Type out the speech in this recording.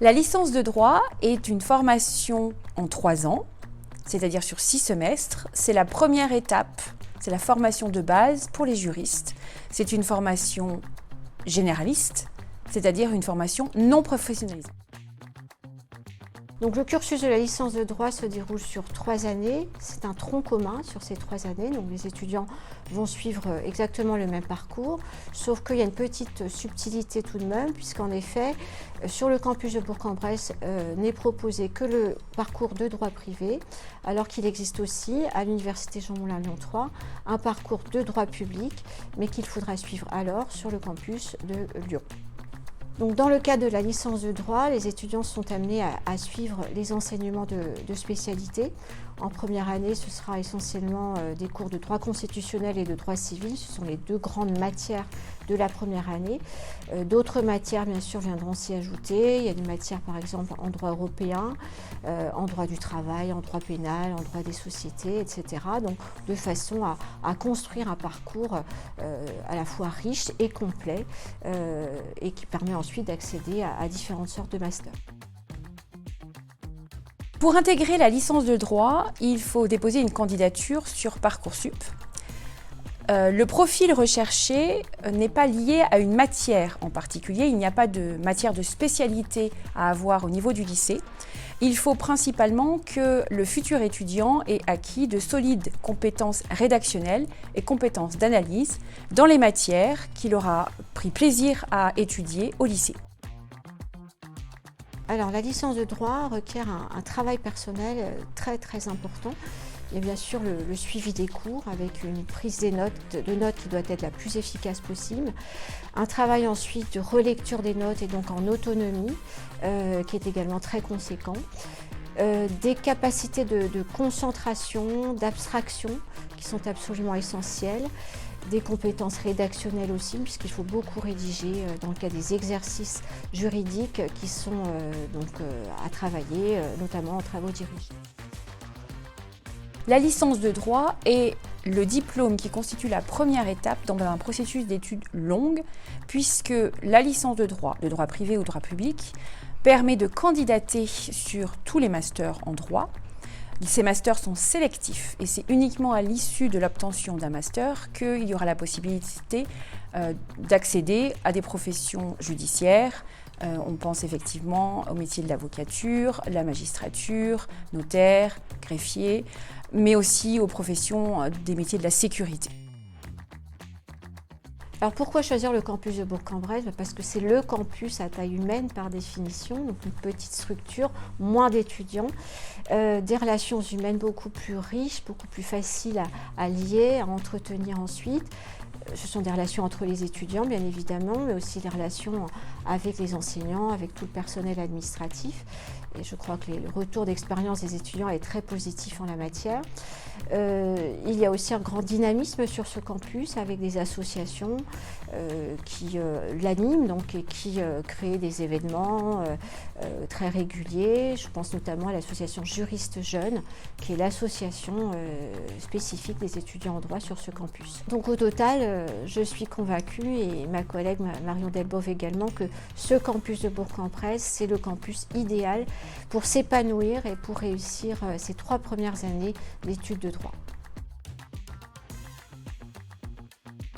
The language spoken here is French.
La licence de droit est une formation en 3 ans, c'est-à-dire sur 6 semestres. C'est la première étape, c'est la formation de base pour les juristes. C'est une formation généraliste, c'est-à-dire une formation non professionnalisante. Donc le cursus de la licence de droit se déroule sur 3 années. C'est un tronc commun sur ces 3 années. Donc les étudiants vont suivre exactement le même parcours, sauf qu'il y a une petite subtilité tout de même, puisqu'en effet, sur le campus de Bourg-en-Bresse n'est proposé que le parcours de droit privé, alors qu'il existe aussi à l'université Jean Moulin Lyon 3 un parcours de droit public, mais qu'il faudra suivre alors sur le campus de Lyon. Donc, dans le cadre de la licence de droit, les étudiants sont amenés à suivre les enseignements de spécialité. En première année, ce sera essentiellement des cours de droit constitutionnel et de droit civil. Ce sont les 2 grandes matières de la première année. D'autres matières, bien sûr, viendront s'y ajouter. Il y a des matières, par exemple, en droit européen, en droit du travail, en droit pénal, en droit des sociétés, etc. Donc, de façon à construire un parcours à la fois riche et complet et qui permet ensuite d'accéder à différentes sortes de masters. Pour intégrer la licence de droit, il faut déposer une candidature sur Parcoursup. Le profil recherché n'est pas lié à une matière en particulier, il n'y a pas de matière de spécialité à avoir au niveau du lycée. Il faut principalement que le futur étudiant ait acquis de solides compétences rédactionnelles et compétences d'analyse dans les matières qu'il aura pris plaisir à étudier au lycée. Alors, la licence de droit requiert un travail personnel très important. Il y a bien sûr le suivi des cours avec une prise de notes qui doit être la plus efficace possible. Un travail ensuite de relecture des notes et donc en autonomie qui est également très conséquent. Des capacités de concentration, d'abstraction qui sont absolument essentielles. Des compétences rédactionnelles aussi, puisqu'il faut beaucoup rédiger dans le cas des exercices juridiques qui sont à travailler, notamment en travaux dirigés. La licence de droit est le diplôme qui constitue la première étape dans un processus d'études longue, puisque la licence de droit privé ou droit public, permet de candidater sur tous les masters en droit. Ces masters sont sélectifs et c'est uniquement à l'issue de l'obtention d'un master qu'il y aura la possibilité d'accéder à des professions judiciaires. On pense effectivement au métier de l'avocature, la magistrature, notaire, greffier, mais aussi aux professions des métiers de la sécurité. Alors pourquoi choisir le campus de Bourg-en-Bresse? Parce que c'est le campus à taille humaine par définition, donc une petite structure, moins d'étudiants, des relations humaines beaucoup plus riches, beaucoup plus faciles à lier, à entretenir ensuite. Ce sont des relations entre les étudiants, bien évidemment, mais aussi des relations avec les enseignants, avec tout le personnel administratif. Et je crois que le retour d'expérience des étudiants est très positif en la matière. Il y a aussi un grand dynamisme sur ce campus avec des associations qui l'animent et qui créent des événements très réguliers. Je pense notamment à l'association Juristes Jeunes, qui est l'association spécifique des étudiants en droit sur ce campus. Donc au total, je suis convaincue, et ma collègue Marion Delbove également, que ce campus de Bourg-en-Bresse, c'est le campus idéal pour s'épanouir et pour réussir ces 3 premières années d'études de droit.